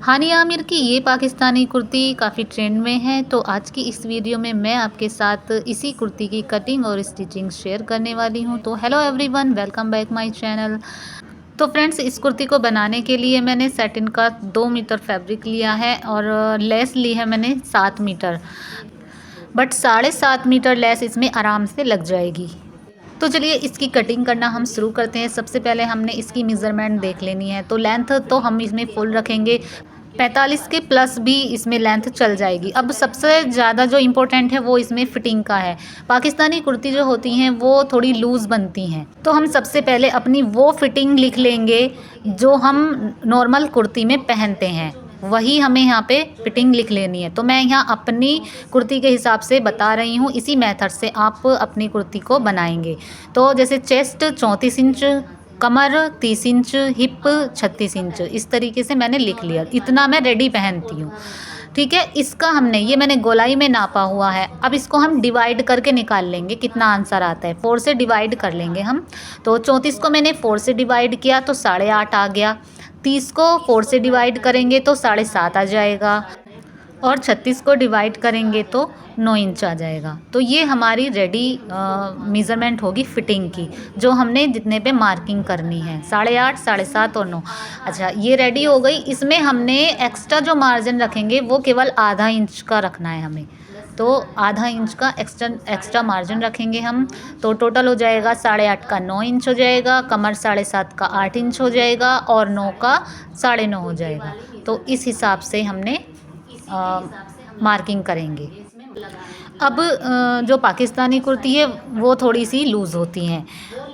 हानिया आमिर की ये पाकिस्तानी कुर्ती काफ़ी ट्रेंड में है, तो आज की इस वीडियो में मैं आपके साथ इसी कुर्ती की कटिंग और स्टिचिंग शेयर करने वाली हूँ। तो hello everyone, welcome back my channel. तो फ्रेंड्स, इस कुर्ती को बनाने के लिए मैंने सैटिन का 2 मीटर फैब्रिक लिया है और लेस ली है मैंने 7 मीटर, बट 7.5 मीटर लेस इसमें आराम से लग जाएगी। तो चलिए इसकी कटिंग करना हम शुरू करते हैं। सबसे पहले हमने इसकी मेज़रमेंट देख लेनी है। तो लेंथ तो हम इसमें फुल रखेंगे, 45 के प्लस भी इसमें लेंथ चल जाएगी। अब सबसे ज़्यादा जो इम्पोर्टेंट है वो इसमें फ़िटिंग का है। पाकिस्तानी कुर्ती जो होती हैं वो थोड़ी लूज़ बनती हैं, तो हम सबसे पहले अपनी वो फ़िटिंग लिख लेंगे जो हम नॉर्मल कुर्ती में पहनते हैं, वही हमें यहाँ पे फिटिंग लिख लेनी है। तो मैं यहाँ अपनी कुर्ती के हिसाब से बता रही हूँ, इसी मेथड से आप अपनी कुर्ती को बनाएंगे। तो जैसे चेस्ट 34 इंच, कमर 30 इंच, हिप 36 इंच, इस तरीके से मैंने लिख लिया। इतना मैं रेडी पहनती हूँ, ठीक है। इसका हमने ये मैंने गोलाई में नापा हुआ है। अब इसको हम डिवाइड करके निकाल लेंगे कितना आंसर आता है। 4 से डिवाइड कर लेंगे हम। तो 34 को मैंने 4 से डिवाइड किया तो 8.5 आ गया। 30 को 4 से डिवाइड करेंगे तो 7.5 आ जाएगा, और 36 को डिवाइड करेंगे तो 9 इंच आ जाएगा। तो ये हमारी रेडी मेज़रमेंट होगी फ़िटिंग की, जो हमने जितने पे मार्किंग करनी है, 8.5, 7.5 और 9। अच्छा, ये रेडी हो गई। इसमें हमने एक्स्ट्रा जो मार्जिन रखेंगे वो केवल आधा इंच का रखना है हमें। तो आधा इंच का एक्स्ट्रा मार्जिन रखेंगे हम। तो टोटल हो जाएगा 8.5 का 9 इंच हो जाएगा, कमर 7.5 का 8 इंच हो जाएगा, और 9 का 9.5 हो जाएगा। तो इस हिसाब से हमने मार्किंग करेंगे। अब जो पाकिस्तानी कुर्ती है वो थोड़ी सी लूज़ होती हैं,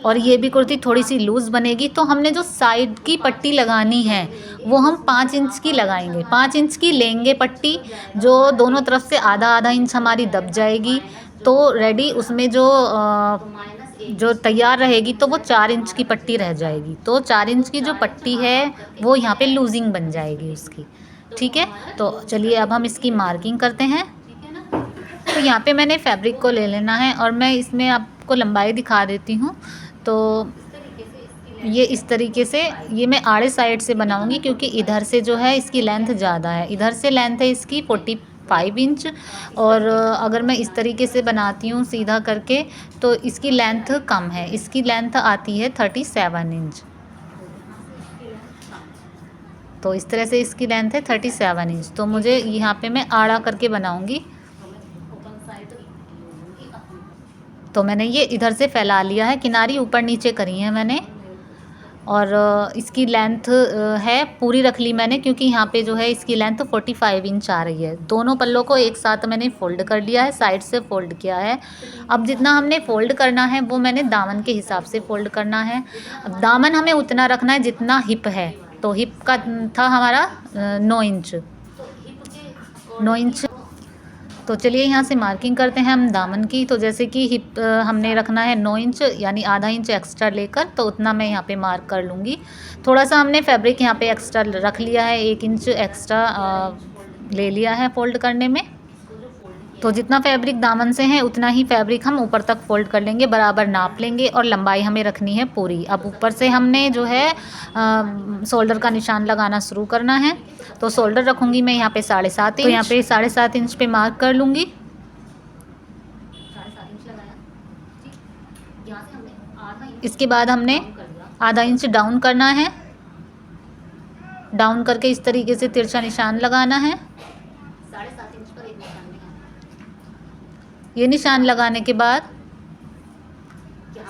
और ये भी कुर्ती थोड़ी सी लूज़ बनेगी। तो हमने जो साइड की पट्टी लगानी है वो हम 5 इंच की लगाएंगे। 5 इंच की लेंगे पट्टी, जो दोनों तरफ से आधा आधा इंच हमारी दब जाएगी। तो रेडी उसमें जो तैयार रहेगी तो वो 4 इंच की पट्टी रह जाएगी। तो 4 इंच की जो पट्टी है वो यहाँ पे लूजिंग बन जाएगी उसकी, ठीक है। तो चलिए अब हम इसकी मार्किंग करते हैं। तो यहाँ पे मैंने फैब्रिक को ले लेना है, और मैं इसमें आपको लंबाई दिखा देती हूँ। तो ये इस तरीके से, ये मैं आड़े साइड से बनाऊँगी क्योंकि इधर से जो है इसकी लेंथ ज़्यादा है। इधर से लेंथ है इसकी 45 इंच, और अगर मैं इस तरीके से बनाती हूँ सीधा करके तो इसकी लेंथ कम है। इसकी लेंथ आती है 37 इंच। तो इस तरह से इसकी लेंथ है 37 इंच। तो मुझे यहाँ पे मैं आड़ा करके बनाऊँगी। तो मैंने ये इधर से फैला लिया है, किनारी ऊपर नीचे करी है मैंने, और इसकी लेंथ है पूरी रख ली मैंने, क्योंकि यहाँ पे जो है इसकी लेंथ 45 इंच आ रही है। दोनों पल्लों को एक साथ मैंने फ़ोल्ड कर लिया है, साइड से फ़ोल्ड किया है। अब जितना हमने फ़ोल्ड करना है वो मैंने दामन के हिसाब से फ़ोल्ड करना है। अब दामन हमें उतना रखना है जितना हिप है। तो हिप का था हमारा 9 इंच, 9 इंच। तो चलिए यहाँ से मार्किंग करते हैं हम दामन की। तो जैसे कि हिप हमने रखना है 9 इंच, यानी आधा इंच एक्स्ट्रा लेकर, तो उतना मैं यहाँ पे मार्क कर लूँगी। थोड़ा सा हमने फैब्रिक यहाँ पे एक्स्ट्रा रख लिया है, 1 इंच एक्स्ट्रा ले लिया है फ़ोल्ड करने में। तो जितना फैब्रिक दामन से है उतना ही फैब्रिक हम ऊपर तक फ़ोल्ड कर लेंगे, बराबर नाप लेंगे, और लंबाई हमें रखनी है पूरी। अब ऊपर से हमने जो है शोल्डर का निशान लगाना शुरू करना है। तो शोल्डर रखूँगी मैं यहाँ पे 7.5 इंच। तो यहाँ पे 7.5 इंच पे मार्क कर लूँगी। इसके बाद हमने आधा इंच डाउन करना है। डाउन करके इस तरीके से तिरछा निशान लगाना है। ये निशान लगाने के बाद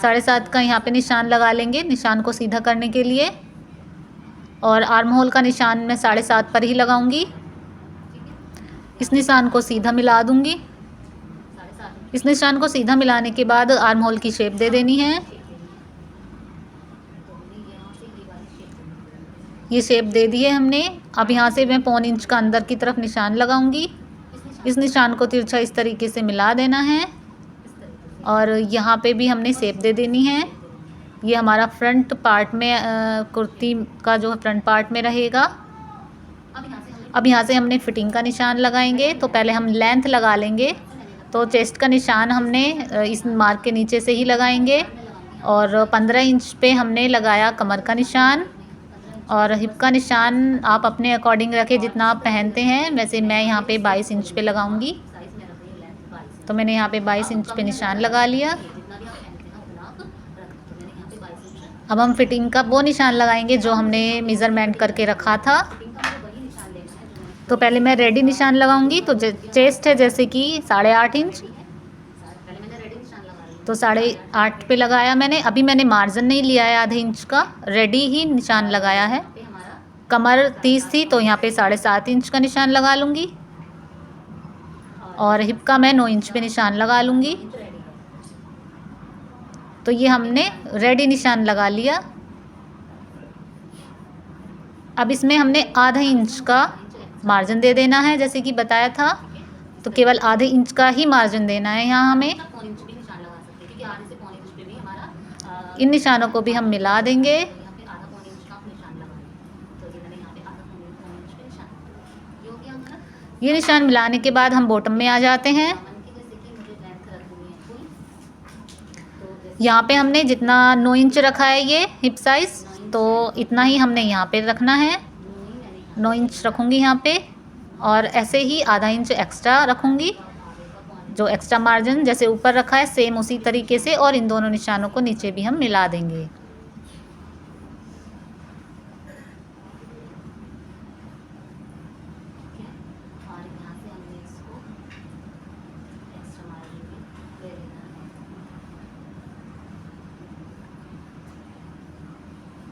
7.5 का यहाँ पे निशान लगा लेंगे, निशान को सीधा करने के लिए। और आर्म होल का निशान मैं 7.5 पर ही लगाऊंगी। इस निशान को सीधा मिला दूंगी। इस निशान को सीधा मिलाने के बाद आर्म होल की शेप दे देनी है। ये शेप दे दी है हमने। अब यहाँ से मैं 1.25 इंच का अंदर की तरफ निशान लगाऊंगी। इस निशान को तिरछा इस तरीके से मिला देना है, और यहाँ पे भी हमने शेप दे देनी है। ये हमारा फ्रंट पार्ट में कुर्ती का जो फ्रंट पार्ट में रहेगा। अब यहाँ से हमने फिटिंग का निशान लगाएंगे। तो पहले हम लेंथ लगा लेंगे। तो चेस्ट का निशान हमने इस मार्क के नीचे से ही लगाएंगे, और 15 इंच पे हमने लगाया कमर का निशान, और हिप का निशान आप अपने अकॉर्डिंग रखें, जितना आप पहनते हैं। वैसे मैं यहाँ पे 22 इंच पे लगाऊंगी, तो मैंने यहाँ पे 22 इंच पे निशान लगा लिया। अब हम फिटिंग का वो निशान लगाएंगे जो हमने मेज़रमेंट करके रखा था। तो पहले मैं रेडी निशान लगाऊंगी। तो चेस्ट है जैसे कि 8.5 इंच, तो 8.5 पे लगाया मैंने। अभी मैंने मार्जिन नहीं लिया है आधे इंच का, रेडी ही निशान लगाया है। कमर 30 थी तो यहाँ पे 7.5 इंच का निशान लगा लूँगी, और हिप का मैं 9 इंच पे निशान लगा लूँगी। तो ये हमने रेडी निशान लगा लिया। अब इसमें हमने आधा इंच का मार्जिन दे देना है, जैसे कि बताया था। तो केवल आधे इंच का ही मार्जिन देना है यहाँ हमें। इन निशानों को भी हम मिला देंगे। ये निशान मिलाने के बाद हम बॉटम में आ जाते हैं। यहाँ पे हमने जितना 9 इंच रखा है ये हिप साइज़, तो इतना ही हमने यहाँ पे रखना है। 9 इंच रखूँगी यहाँ पे, और ऐसे ही आधा इंच एक्स्ट्रा रखूँगी। जो एक्स्ट्रा मार्जिन जैसे ऊपर रखा है सेम उसी तरीके से, और इन दोनों निशानों को नीचे भी हम मिला देंगे।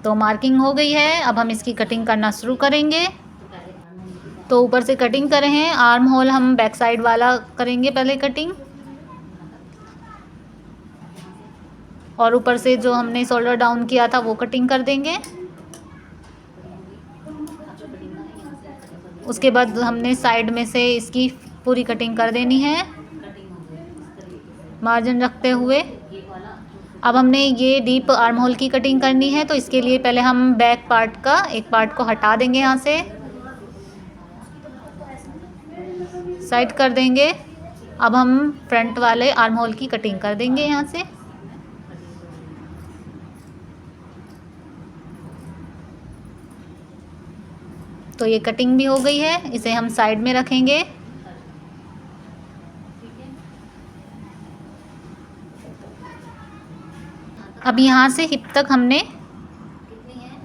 तो मार्किंग हो गई है, अब हम इसकी कटिंग करना शुरू करेंगे। तो ऊपर से कटिंग करें हैं, आर्म होल हम बैक साइड वाला करेंगे पहले कटिंग, और ऊपर से जो हमने शोल्डर डाउन किया था वो कटिंग कर देंगे। उसके बाद हमने साइड में से इसकी पूरी कटिंग कर देनी है मार्जिन रखते हुए। अब हमने ये डीप आर्म होल की कटिंग करनी है, तो इसके लिए पहले हम बैक पार्ट का एक पार्ट को हटा देंगे, यहाँ से साइड कर देंगे। अब हम फ्रंट वाले आर्म होल की कटिंग कर देंगे यहाँ से। तो ये कटिंग भी हो गई है, इसे हम साइड में रखेंगे। अब यहाँ से हिप तक हमने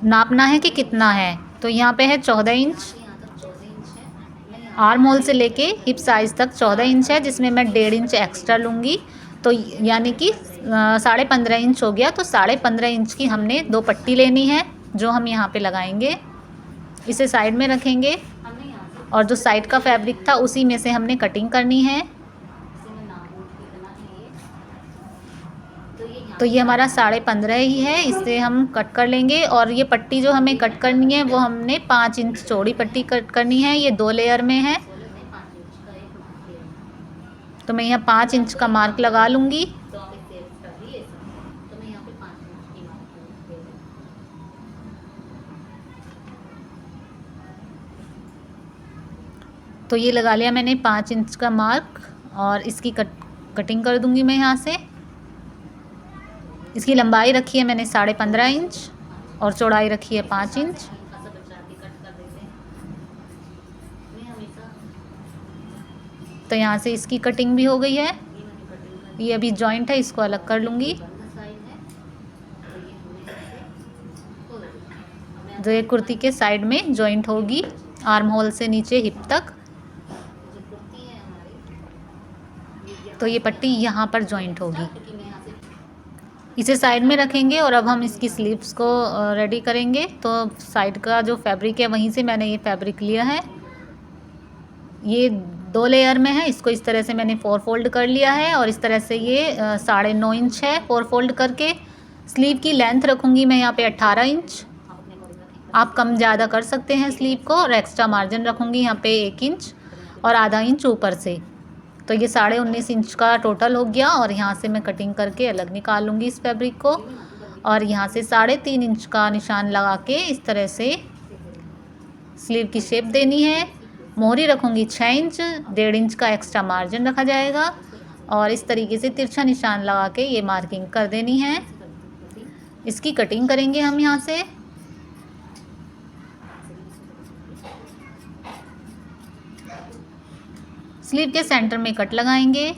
नापना है कि कितना है। तो यहाँ पे है 14 इंच, आर्म होल से लेके हिप साइज़ तक 14 इंच है, जिसमें मैं 1.5 इंच एक्स्ट्रा लूँगी। तो यानी कि 15.5 इंच हो गया। तो 15.5 इंच की हमने 2 पट्टी लेनी है, जो हम यहाँ पे लगाएंगे। इसे साइड में रखेंगे, और जो साइड का फैब्रिक था उसी में से हमने कटिंग करनी है। तो ये हमारा 15.5 ही है, इससे हम कट कर लेंगे। और ये पट्टी जो हमें कट करनी है वो हमने 5 इंच चौड़ी पट्टी कट करनी है। ये 2 लेयर में है, तो मैं यहाँ 5 इंच का मार्क लगा लूँगी। तो ये लगा लिया मैंने 5 इंच का मार्क, और इसकी कटिंग कर दूँगी मैं यहाँ से। इसकी लंबाई रखी है मैंने 15.5 इंच, और चौड़ाई रखी है 5 इंच। तो यहाँ से इसकी कटिंग भी हो गई है। ये अभी जॉइंट है, इसको अलग कर लूँगी। जो ये कुर्ती के साइड में जॉइंट होगी, आर्म होल से नीचे हिप तक। तो ये पट्टी यहाँ पर जॉइंट होगी। इसे साइड में रखेंगे, और अब हम इसकी स्लीव्स को रेडी करेंगे। तो साइड का जो फैब्रिक है वहीं से मैंने ये फैब्रिक लिया है। ये 2 लेयर में है, इसको इस तरह से मैंने 4 फोल्ड कर लिया है, और इस तरह से ये 9.5 इंच है 4 फोल्ड करके। स्लीव की लेंथ रखूँगी मैं यहाँ पे 18 इंच। आप कम ज़्यादा कर सकते हैं स्लीव को, और एक्स्ट्रा मार्जिन रखूँगी यहाँ पे 1 इंच और आधा इंच ऊपर से। तो ये 19.5 इंच का टोटल हो गया, और यहाँ से मैं कटिंग करके अलग निकाल लूँगी इस फैब्रिक को। और यहाँ से 3.5 इंच का निशान लगा के इस तरह से स्लीव की शेप देनी है। मोहरी रखूँगी 6 इंच, 1.5 इंच का एक्स्ट्रा मार्जिन रखा जाएगा, और इस तरीके से तिरछा निशान लगा के ये मार्किंग कर देनी है। इसकी कटिंग करेंगे हम यहाँ से। स्लीव के सेंटर में कट लगाएंगे।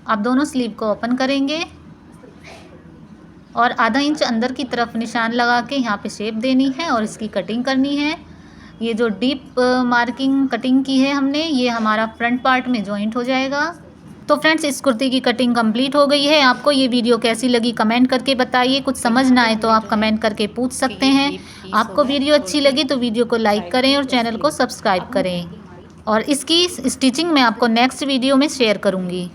आप दोनों स्लीव को ओपन करेंगे और आधा इंच अंदर की तरफ निशान लगा के यहाँ पे शेप देनी है और इसकी कटिंग करनी है। ये जो डीप मार्किंग कटिंग की है हमने, ये हमारा फ्रंट पार्ट में जॉइंट हो जाएगा। तो फ्रेंड्स, इस कुर्ती की कटिंग कंप्लीट हो गई है। आपको ये वीडियो कैसी लगी कमेंट करके बताइए। कुछ समझ ना आए तो आप कमेंट करके पूछ सकते हैं। आपको वीडियो अच्छी लगी तो वीडियो को लाइक करें और चैनल को सब्सक्राइब करें। और इसकी स्टिचिंग मैं आपको नेक्स्ट वीडियो में शेयर करूँगी।